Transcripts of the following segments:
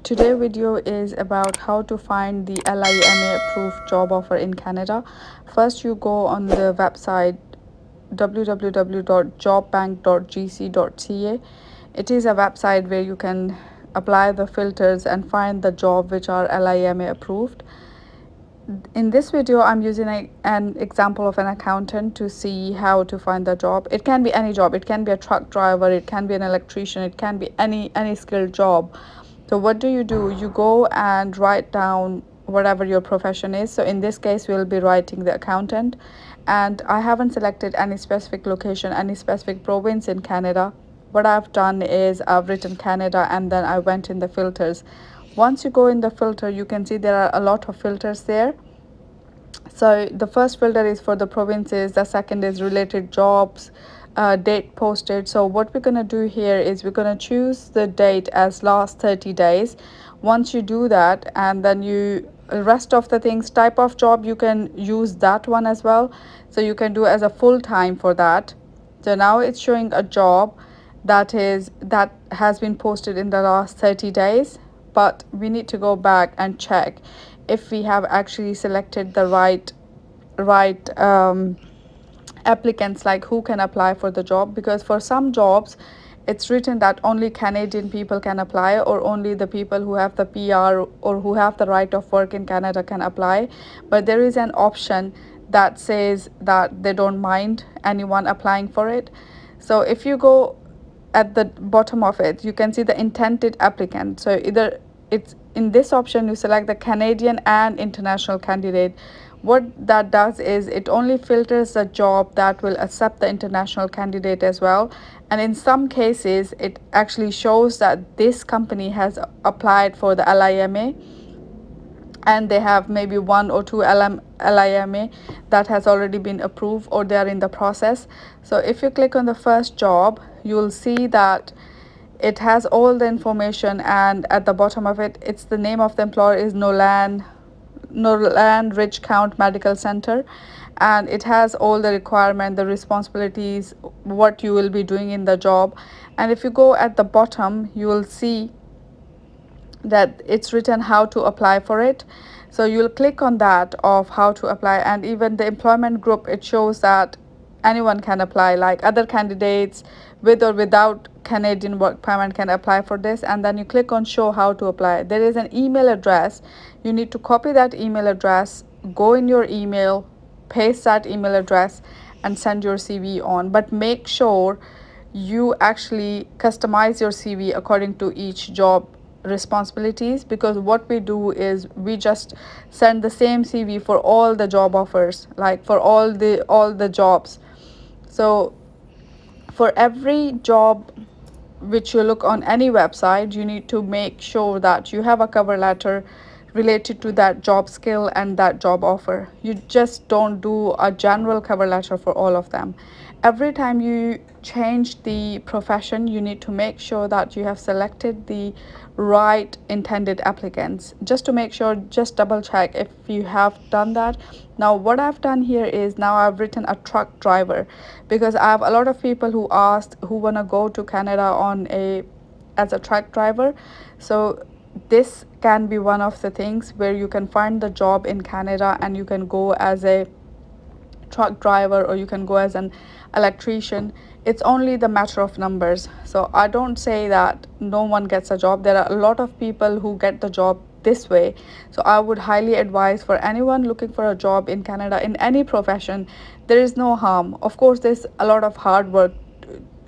Today video is about how to find the LIMA approved job offer in Canada. First, you go on the website www.jobbank.gc.ca. It is a website where you can apply the filters and find the job which are LIMA approved. In this video, I'm using an example of an accountant to see how to find the job. It can be any job. It can be a truck driver, it can be an electrician, it can be any skilled job. So what do? You go and write down whatever your profession is. So in this case, we'll be writing the accountant, and I haven't selected any specific location, any specific province in Canada. What I've done is I've written Canada and then I went in the filters. Once you go in the filter, you can see there are a lot of filters there. So the first filter is for the provinces, the second is related jobs, date posted. So what we're going to do here is we're going to choose the date as last 30 days. Once you do that, and then you rest of the things, type of job, you can use that one as well. So you can do as a full time for that. So now it's showing a job that has been posted in the last 30 days, but we need to go back and check if we have actually selected the right applicants, like who can apply for the job, because for some jobs it's written that only Canadian people can apply, or only the people who have the PR or who have the right of work in Canada can apply. But there is an option that says that they don't mind anyone applying for it. So if you go at the bottom of it, you can see the intended applicant. So either it's in this option, you select the Canadian and international candidate. What that does is it only filters the job that will accept the international candidate as well. And in some cases, it actually shows that this company has applied for the LIMA, and they have maybe one or two LIMA that has already been approved, or they are in the process. So if you click on the first job, you will see that it has all the information, and at the bottom of it, it's the name of the employer is Nolan Ridge Count Medical Center, and it has all the requirement, the responsibilities, what you will be doing in the job. And if you go at the bottom, you will see that it's written how to apply for it. So you'll click on that of how to apply, and even the employment group, it shows that anyone can apply, like other candidates with or without Canadian work permit can apply for this. And then you click on show how to apply. There is an email address. You need to copy that email address, go in your email, paste that email address, and send your CV on. But make sure you actually customize your CV according to each job responsibilities, because what we do is we just send the same CV for all the job offers, like for all the jobs. So for every job which you look on any website, you need to make sure that you have a cover letter related to that job skill and that job offer. You just don't do a general cover letter for all of them. Every time you change the profession, you need to make sure that you have selected the right intended applicants. Just to make sure, just double check if you have done that. Now what I've done here is, now I've written a truck driver, because I have a lot of people who asked who want to go to Canada as a truck driver. So this can be one of the things where you can find the job in Canada, and you can go as a truck driver, or you can go as an electrician. It's only the matter of numbers. So I don't say that no one gets a job. There are a lot of people who get the job this way. So I would highly advise for anyone looking for a job in Canada in any profession, there is no harm. Of course, there's a lot of hard work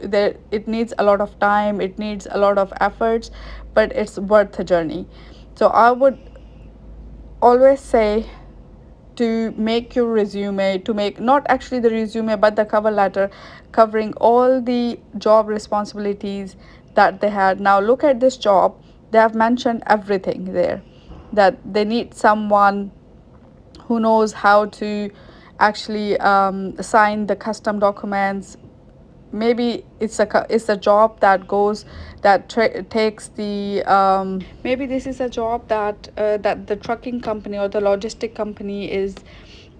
there. It needs a lot of time, it needs a lot of efforts, but it's worth the journey. So I would always say to make your resume, to make not actually the resume but the cover letter, covering all the job responsibilities that they had. Now look at this job, they have mentioned everything there, that they need someone who knows how to actually sign the custom documents. Maybe it's a job that goes, takes the maybe this is a job that the trucking company or the logistic company is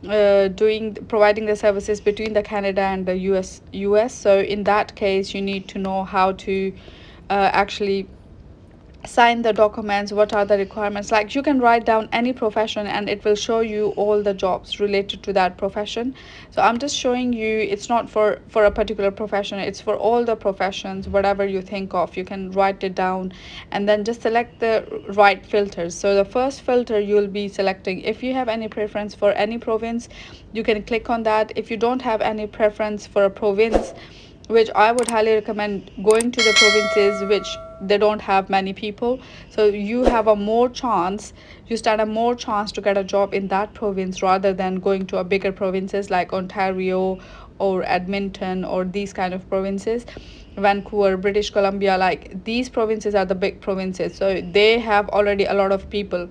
doing, providing the services between the Canada and the US. So in that case, you need to know how to actually sign the documents, what are the requirements. Like you can write down any profession and it will show you all the jobs related to that profession. So I'm just showing you, it's not for a particular profession, it's for all the professions. Whatever you think of, you can write it down and then just select the right filters. So the first filter you'll be selecting, if you have any preference for any province, you can click on that. If you don't have any preference for a province, which I would highly recommend going to the provinces which they don't have many people, so you have a more chance, you stand a more chance to get a job in that province rather than going to a bigger provinces like Ontario or Edmonton or these kind of provinces. Vancouver, British Columbia, like these provinces are the big provinces, so they have already a lot of people.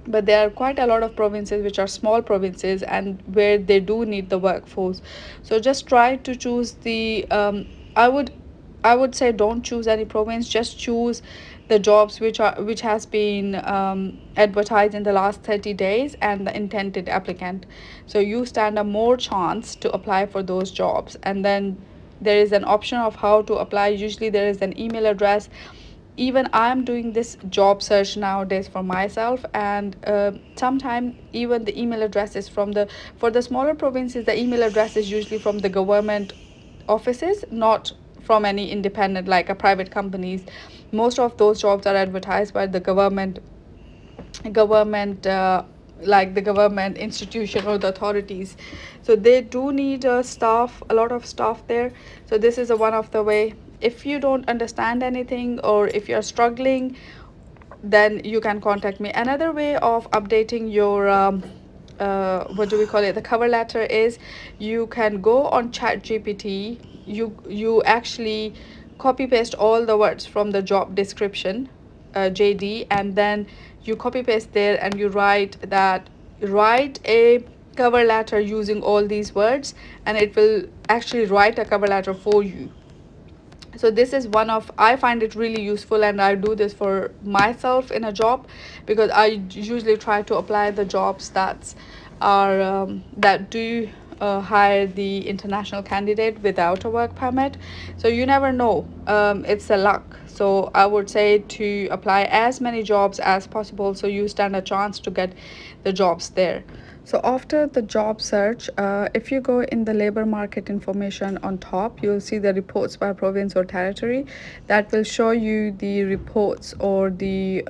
But there are quite a lot of provinces which are small provinces and where they do need the workforce. So just try to choose the i would I would say don't choose any province, just choose the jobs which has been advertised in the last 30 days and the intended applicant. So you stand a more chance to apply for those jobs. And then there is an option of how to apply. Usually there is an email address. Even I'm doing this job search nowadays for myself, and sometimes even the email address is from the, for the smaller provinces, the email address is usually from the government offices, not from any independent like a private companies. Most of those jobs are advertised by the government like the government institution or the authorities. So they do need staff, a lot of staff there. So this is a one of the way. If you don't understand anything or if you're struggling, then you can contact me. Another way of updating your what do we call it, the cover letter, is you can go on chat gpt. You actually copy paste all the words from the job description, JD, and then you copy paste there and you write that, write a cover letter using all these words, and it will actually write a cover letter for you. So this is one of, I find it really useful, and I do this for myself in a job, because I usually try to apply the jobs that do hire the international candidate without a work permit. So you never know, it's a luck. So I would say to apply as many jobs as possible so you stand a chance to get the jobs there. So after the job search, if you go in the labor market information on top, you'll see the reports by province or territory. That will show you the reports or the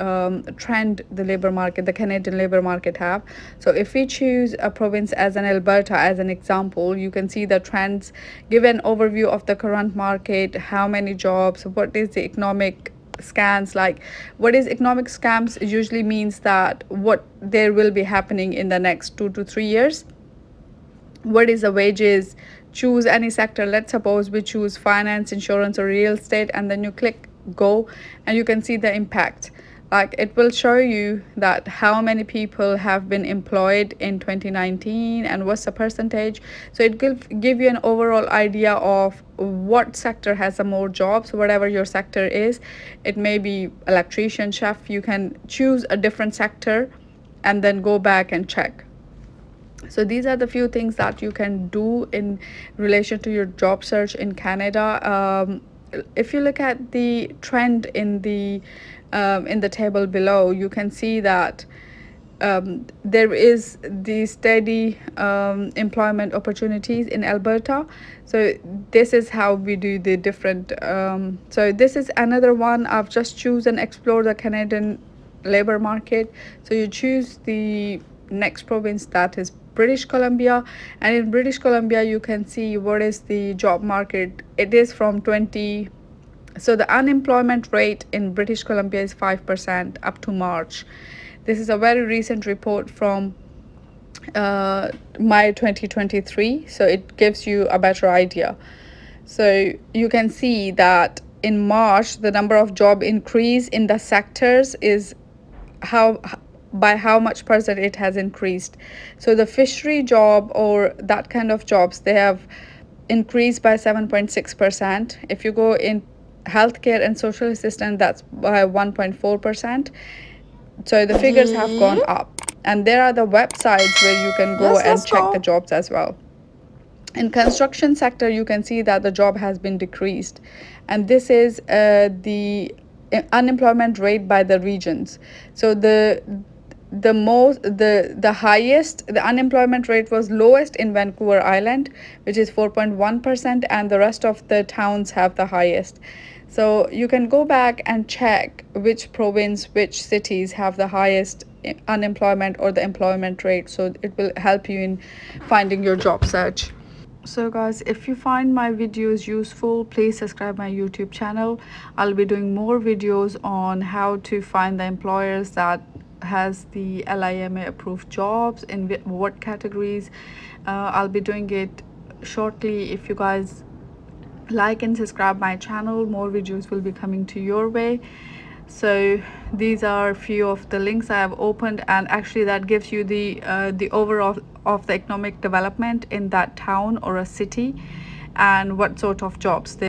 trend the labor market, the Canadian labor market have. So if we choose a province as an Alberta as an example, you can see the trends, give an overview of the current market, how many jobs, what is the economic scans. Like what is economic scams usually means that what there will be happening in the next 2 to 3 years. What is the wages? Choose any sector. Let's suppose we choose finance, insurance, or real estate, and then you click go, and you can see the impact. Like it will show you that how many people have been employed in 2019 and what's the percentage. So it will give you an overall idea of what sector has the more jobs, whatever your sector is. It may be electrician, chef. You can choose a different sector and then go back and check. So these are the few things that you can do in relation to your job search in Canada. If you look at the trend in the table below, you can see that there is the steady employment opportunities in Alberta. So this is how we do the different. So this is another one. I've just chosen explore the Canadian labor market. So you choose the next province, that is British Columbia, and in British Columbia you can see what is the job market. It is from 20. So the unemployment rate in British Columbia is 5% up to March. This is a very recent report from May 2023, so it gives you a better idea. So you can see that in March the number of job increase in the sectors is how, by how much percent it has increased. So the fishery job or that kind of jobs, they have increased by 7.6%. If you go in healthcare and social assistance, that's by 1.4%. So the figures have gone up, and there are the websites where you can go Yes, and let's check the go. jobs as well. In construction sector, you can see that the job has been decreased, and this is the unemployment rate by the regions. So the highest, the unemployment rate was lowest in Vancouver Island, which is 4.1%, and the rest of the towns have the highest. So you can go back and check which province, which cities have the highest unemployment or the employment rate, so it will help you in finding your job search. So guys, if you find my videos useful, please subscribe my YouTube channel. I'll be doing more videos on how to find the employers that has the LIMA approved jobs in what categories. I'll be doing it shortly. If you guys like and subscribe my channel, more videos will be coming to your way. So these are a few of the links I have opened, and actually that gives you the overall of the economic development in that town or a city, and what sort of jobs they